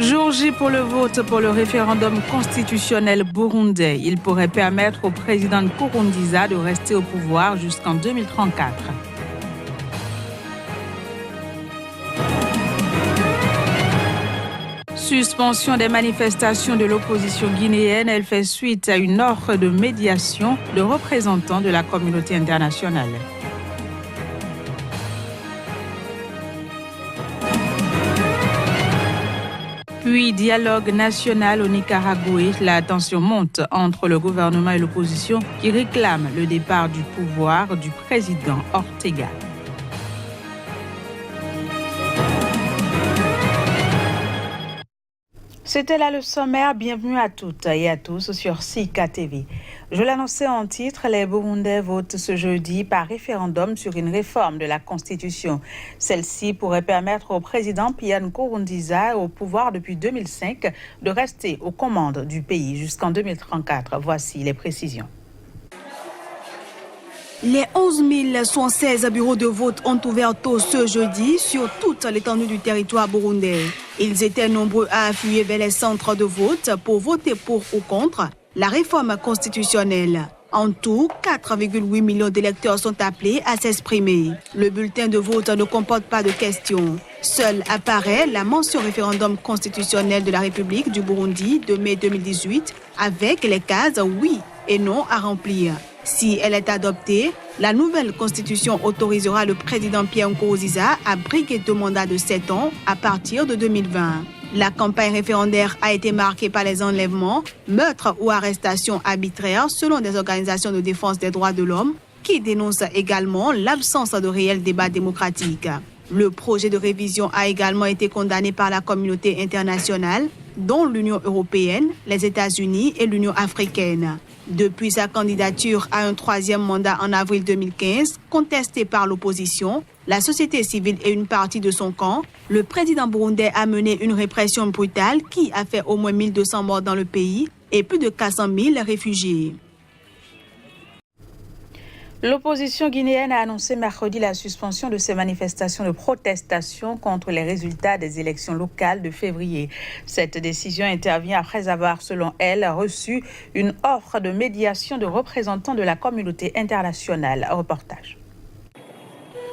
Jour J pour le vote pour le référendum constitutionnel burundais. Il pourrait permettre au président Nkurunziza de rester au pouvoir jusqu'en 2034. Suspension des manifestations de l'opposition guinéenne, elle fait suite à une offre de médiation de représentants de la communauté internationale. Puis, dialogue national au Nicaragua, la tension monte entre le gouvernement et l'opposition qui réclament le départ du pouvoir du président Ortega. C'était là le sommaire. Bienvenue à toutes et à tous sur Sika TV. Je l'annonçais en titre, les Burundais votent ce jeudi par référendum sur une réforme de la Constitution. Celle-ci pourrait permettre au président Pierre Nkurunziza, au pouvoir depuis 2005, de rester aux commandes du pays jusqu'en 2034. Voici les précisions. Les 11 116 bureaux de vote ont ouvert tôt ce jeudi sur toute l'étendue du territoire burundais. Ils étaient nombreux à affluer vers les centres de vote pour voter pour ou contre la réforme constitutionnelle. En tout, 4,8 millions d'électeurs sont appelés à s'exprimer. Le bulletin de vote ne comporte pas de questions. Seule apparaît la mention référendum constitutionnel de la République du Burundi de mai 2018 avec les cases oui et non à remplir. Si elle est adoptée, la nouvelle constitution autorisera le président Pierre Nkurunziza à briguer 2 mandats de 7 ans à partir de 2020. La campagne référendaire a été marquée par les enlèvements, meurtres ou arrestations arbitraires selon des organisations de défense des droits de l'homme qui dénoncent également l'absence de réel débat démocratique. Le projet de révision a également été condamné par la communauté internationale, dont l'Union européenne, les États-Unis et l'Union africaine. Depuis sa candidature à un 3e mandat en avril 2015, contesté par l'opposition, la société civile et une partie de son camp, le président burundais a mené une répression brutale qui a fait au moins 1200 morts dans le pays et plus de 400 000 réfugiés. L'opposition guinéenne a annoncé mercredi la suspension de ses manifestations de protestation contre les résultats des élections locales de février. Cette décision intervient après avoir, selon elle, reçu une offre de médiation de représentants de la communauté internationale. Reportage.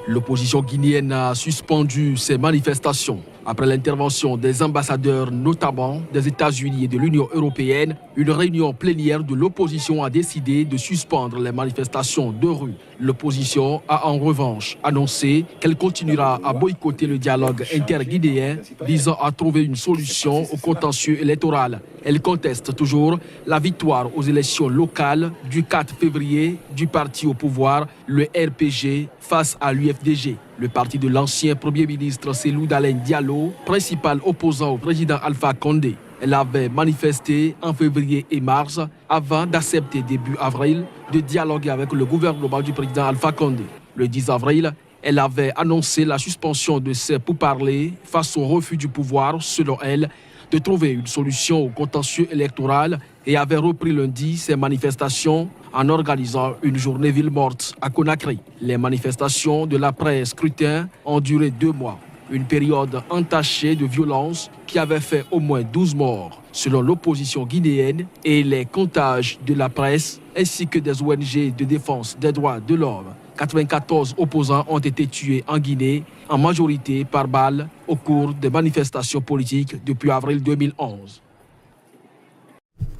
L'opposition guinéenne a suspendu ses manifestations après l'intervention des ambassadeurs, notamment des États-Unis et de l'Union européenne. Une réunion plénière de l'opposition a décidé de suspendre les manifestations de rue. L'opposition a en revanche annoncé qu'elle continuera à boycotter le dialogue interguinéen visant à trouver une solution au contentieux électoral. Elle conteste toujours la victoire aux élections locales du 4 février du parti au pouvoir, le RPG, face à l'UFDG. Le parti de l'ancien Premier ministre Cellou Dalein Diallo, principal opposant au président Alpha Condé. Elle avait manifesté en février et mars avant d'accepter début avril de dialoguer avec le gouvernement du président Alpha Condé. Le 10 avril, elle avait annoncé la suspension de ses pourparlers face au refus du pouvoir, selon elle, de trouver une solution au contentieux électoral et avait repris lundi ses manifestations en organisant une journée ville morte à Conakry. Les manifestations de l'après-scrutin ont duré 2 mois, une période entachée de violence qui avait fait au moins 12 morts, selon l'opposition guinéenne et les comptages de la presse ainsi que des ONG de défense des droits de l'homme. 94 opposants ont été tués en Guinée, en majorité par balle, au cours des manifestations politiques depuis avril 2011.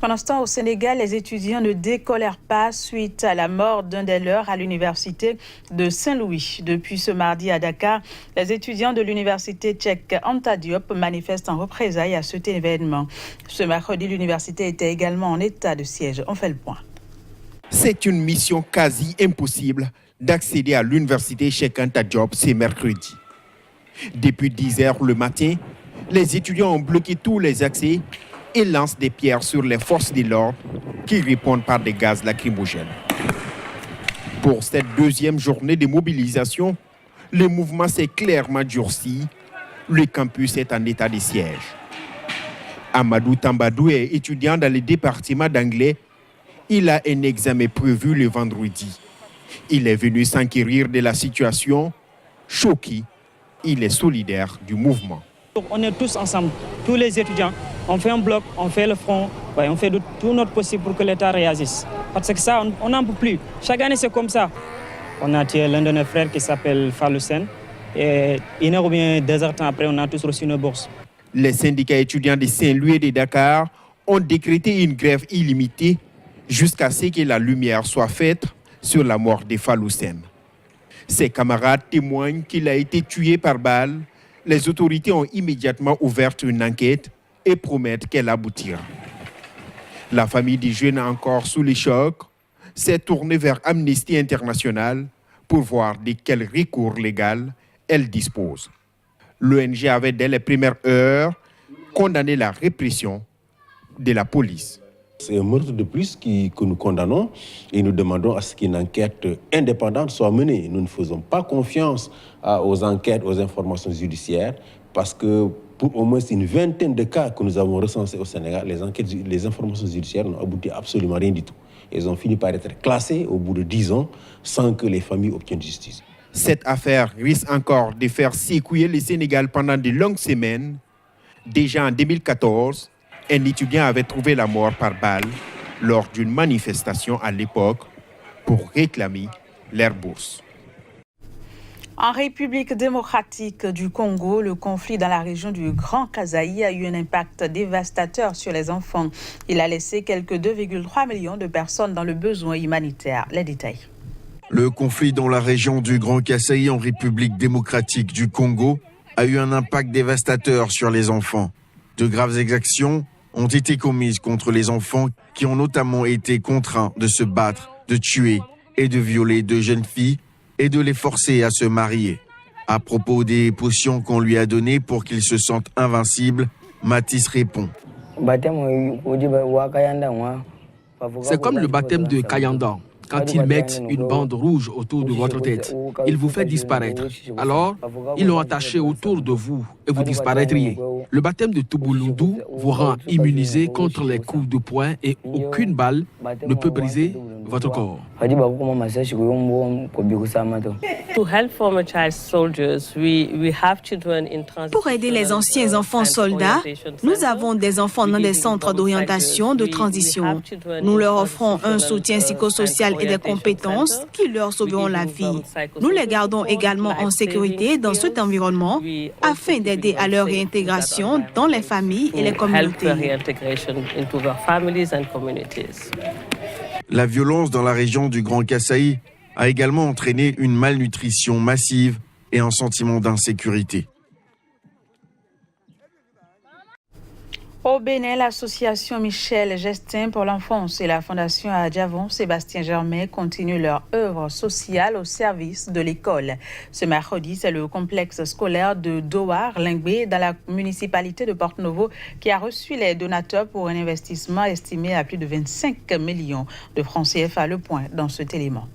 Pendant ce temps, au Sénégal, les étudiants ne décolèrent pas suite à la mort d'un des leurs à l'université de Saint-Louis. Depuis ce mardi à Dakar, les étudiants de l'université tchèque Anta Diop manifestent en représailles à cet événement. Ce mercredi, l'université était également en état de siège. On fait le point. C'est une mission quasi impossible d'accéder à l'université Cheikh Anta Diop ce mercredi. Depuis 10 heures le matin, les étudiants ont bloqué tous les accès et lancent des pierres sur les forces de l'ordre qui répondent par des gaz lacrymogènes. Pour cette 2e journée de mobilisation, le mouvement s'est clairement durci. Le campus est en état de siège. Amadou Tambadou est étudiant dans le département d'anglais. Il a un examen prévu le vendredi. Il est venu s'enquérir de la situation. Choqué, il est solidaire du mouvement. On est tous ensemble. tous les étudiants, on fait un bloc, on fait le front, on fait tout notre possible pour que l'État réagisse. Parce que ça, on n'en peut plus. Chaque année, c'est comme ça. On a tué l'un de nos frères qui s'appelle Faloussen. Et 1 heure ou bien 2 heures après, on a tous reçu nos bourses. Les syndicats étudiants de Saint-Louis et de Dakar ont décrété une grève illimitée jusqu'à ce que la lumière soit faite sur la mort de Faloussen. Ses camarades témoignent qu'il a été tué par balle. Les autorités ont immédiatement ouvert une enquête et promettent qu'elle aboutira. La famille du jeune, encore sous les chocs, s'est tournée vers Amnesty International pour voir de quel recours légal elle dispose. L'ONG avait dès les premières heures condamné la répression de la police. C'est un meurtre de plus que nous condamnons et nous demandons à ce qu'une enquête indépendante soit menée. Nous ne faisons pas confiance aux enquêtes, aux informations judiciaires parce que pour au moins une vingtaine de cas que nous avons recensés au Sénégal, les informations judiciaires n'ont abouti à absolument rien du tout. Elles ont fini par être classées au bout de 10 ans sans que les familles obtiennent justice. Cette affaire risque encore de faire secouer le Sénégal pendant de longues semaines. Déjà en 2014, un étudiant avait trouvé la mort par balle lors d'une manifestation à l'époque pour réclamer leur bourse. En République démocratique du Congo, le conflit dans la région du Grand Kasaï a eu un impact dévastateur sur les enfants. Il a laissé quelques 2,3 millions de personnes dans le besoin humanitaire. Les détails. Le conflit dans la région du Grand Kasaï en République démocratique du Congo a eu un impact dévastateur sur les enfants. De graves exactions ont été commises contre les enfants qui ont notamment été contraints de se battre, de tuer et de violer de jeunes filles et de les forcer à se marier. À propos des potions qu'on lui a données pour qu'il se sente invincible, Matisse répond. C'est comme le baptême de Kayanda. Quand ils mettent une bande rouge autour de votre tête, ils vous font disparaître. Alors, ils l'ont attaché autour de vous et vous disparaîtriez. Le baptême de Tubulundu vous rend immunisé contre les coups de poing et aucune balle ne peut briser votre corps. Pour aider les anciens enfants soldats, nous avons des enfants dans des centres d'orientation de transition. Nous leur offrons un soutien psychosocial et des compétences qui leur sauveront la vie. Nous les gardons également en sécurité dans cet environnement afin d'aider à leur réintégration dans les familles et les communautés. La violence dans la région du Grand Kasaï a également entraîné une malnutrition massive et un sentiment d'insécurité. Au Bénin, l'association Michel Gestin pour l'enfance et la fondation Adjavon Sébastien Germain continuent leur œuvre sociale au service de l'école. Ce mercredi, c'est le complexe scolaire de Douar-Lingbé dans la municipalité de Porto-Novo qui a reçu les donateurs pour un investissement estimé à plus de 25 millions de francs CFA. Le point dans cet élément.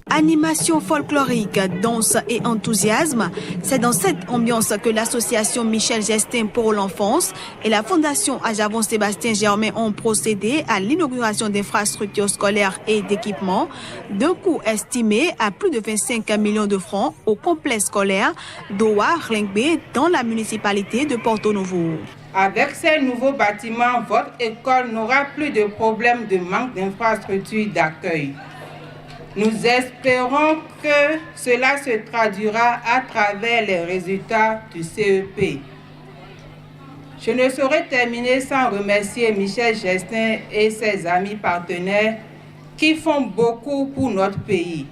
Animation folklorique, danse et enthousiasme, c'est dans cette ambiance que l'association Michel Gestin pour l'enfance et la fondation Adjavon Sébastien Germain ont procédé à l'inauguration d'infrastructures scolaires et d'équipements d'un coût estimé à plus de 25 millions de francs au complexe scolaire Douar-Lingbé dans la municipalité de Porto-Novo. Avec ces nouveaux bâtiments, votre école n'aura plus de problème de manque d'infrastructures d'accueil. Nous espérons que cela se traduira à travers les résultats du CEP. Je ne saurais terminer sans remercier Michel Gestin et ses amis partenaires qui font beaucoup pour notre pays.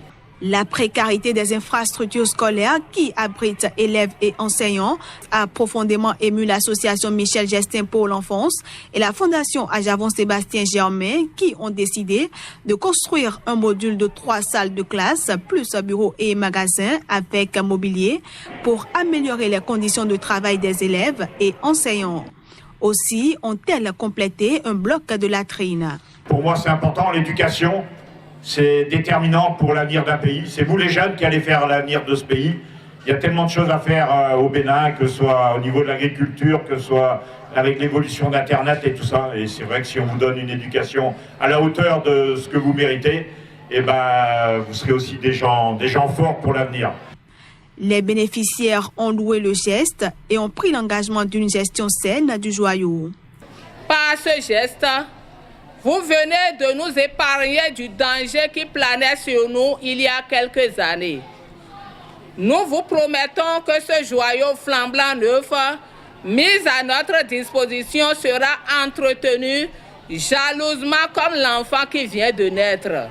La précarité des infrastructures scolaires qui abritent élèves et enseignants a profondément ému l'association Michel Gestin pour l'enfance et la fondation Adjavon Sébastien Germain qui ont décidé de construire un module de 3 salles de classe plus bureaux et magasins avec mobilier pour améliorer les conditions de travail des élèves et enseignants. Aussi ont-elles complété un bloc de latrines. Pour moi, c'est important, l'éducation. C'est déterminant pour l'avenir d'un pays. C'est vous les jeunes qui allez faire l'avenir de ce pays. Il y a tellement de choses à faire au Bénin, que ce soit au niveau de l'agriculture, que ce soit avec l'évolution d'Internet et tout ça. Et c'est vrai que si on vous donne une éducation à la hauteur de ce que vous méritez, eh ben, vous serez aussi des gens forts pour l'avenir. Les bénéficiaires ont loué le geste et ont pris l'engagement d'une gestion saine du joyau. Par ce geste, vous venez de nous épargner du danger qui planait sur nous il y a quelques années. Nous vous promettons que ce joyau flambant neuf, mis à notre disposition, sera entretenu jalousement comme l'enfant qui vient de naître.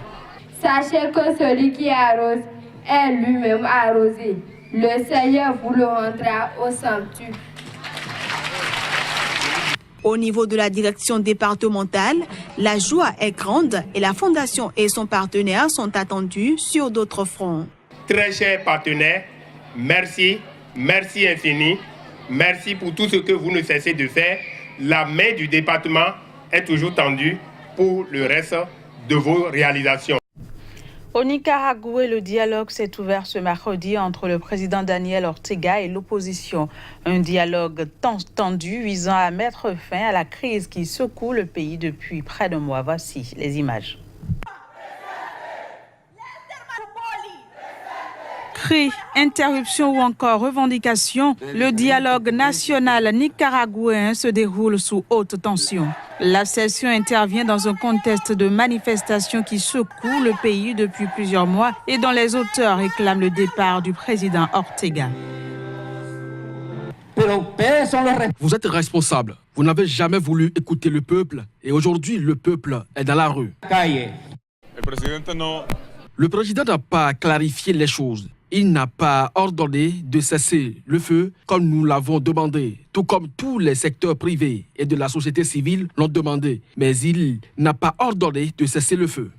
Sachez que celui qui arrose est lui-même arrosé. Le Seigneur vous le rendra au centuple. Au niveau de la direction départementale, la joie est grande et la Fondation et son partenaire sont attendus sur d'autres fronts. Très chers partenaires, merci, merci infini. Merci pour tout ce que vous ne cessez de faire. La main du département est toujours tendue pour le reste de vos réalisations. Au Nicaragua, le dialogue s'est ouvert ce mercredi entre le président Daniel Ortega et l'opposition. Un dialogue tendu visant à mettre fin à la crise qui secoue le pays depuis près d'un mois. Voici les images. Cris, interruptions ou encore revendications, le dialogue national nicaraguayen se déroule sous haute tension. La session intervient dans un contexte de manifestations qui secouent le pays depuis plusieurs mois et dont les auteurs réclament le départ du président Ortega. Vous êtes responsable. Vous n'avez jamais voulu écouter le peuple et aujourd'hui le peuple est dans la rue. Le président n'a pas clarifié les choses. Il n'a pas ordonné de cesser le feu comme nous l'avons demandé, tout comme tous les secteurs privés et de la société civile l'ont demandé. Mais il n'a pas ordonné de cesser le feu.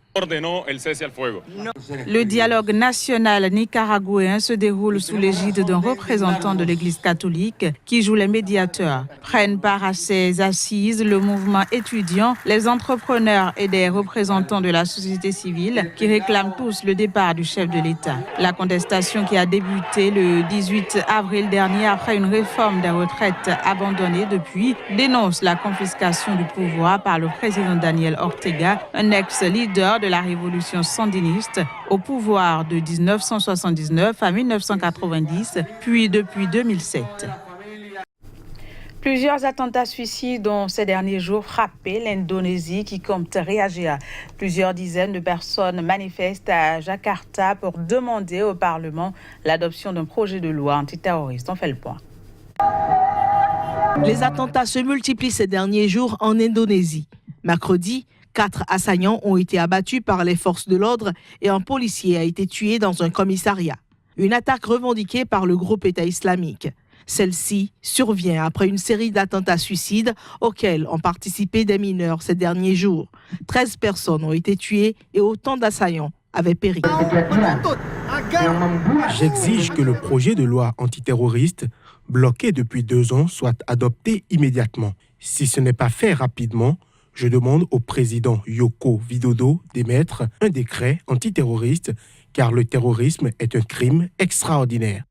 Le dialogue national nicaraguayen se déroule sous l'égide d'un représentant de l'Église catholique qui joue les médiateurs. Prennent part à ces assises le mouvement étudiant, les entrepreneurs et des représentants de la société civile qui réclament tous le départ du chef de l'État. La contestation qui a débuté le 18 avril dernier après une réforme des retraites abandonnée depuis dénonce la confiscation du pouvoir par le président Daniel Ortega, un ex-leader de la révolution sandiniste au pouvoir de 1979 à 1990, puis depuis 2007. Plusieurs attentats suicides ont ces derniers jours frappé l'Indonésie qui compte réagir. Plusieurs dizaines de personnes manifestent à Jakarta pour demander au Parlement l'adoption d'un projet de loi antiterroriste. On fait le point. Les attentats se multiplient ces derniers jours en Indonésie. Mercredi, 4 assaillants ont été abattus par les forces de l'ordre et un policier a été tué dans un commissariat. Une attaque revendiquée par le groupe État islamique. Celle-ci survient après une série d'attentats suicides auxquels ont participé des mineurs ces derniers jours. 13 personnes ont été tuées et autant d'assaillants avaient péri. J'exige que le projet de loi antiterroriste, bloqué depuis 2 ans, soit adopté immédiatement. Si ce n'est pas fait rapidement, je demande au président Joko Widodo d'émettre un décret antiterroriste car le terrorisme est un crime extraordinaire.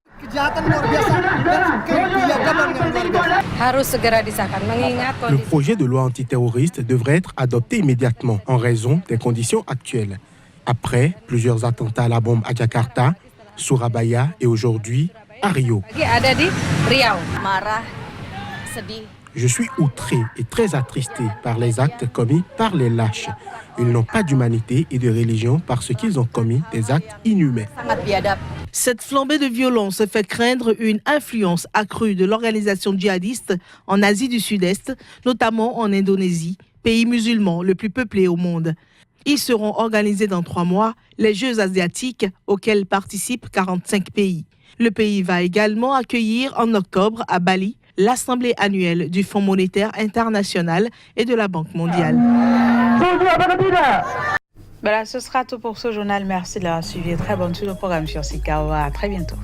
Le projet de loi antiterroriste devrait être adopté immédiatement en raison des conditions actuelles. Après plusieurs attentats à la bombe à Jakarta, Surabaya et aujourd'hui à Rio. Je suis outré et très attristé par les actes commis par les lâches. Ils n'ont pas d'humanité et de religion parce qu'ils ont commis des actes inhumains. Cette flambée de violence fait craindre une influence accrue de l'organisation djihadiste en Asie du Sud-Est, notamment en Indonésie, pays musulman le plus peuplé au monde. Ils seront organisés dans 3 mois, les Jeux asiatiques auxquels participent 45 pays. Le pays va également accueillir en octobre à Bali l'Assemblée annuelle du Fonds monétaire international et de la Banque mondiale. Voilà, ce sera tout pour ce journal. Merci de l'avoir suivi. Très bonne suite au programme sur Sikawa. À très bientôt.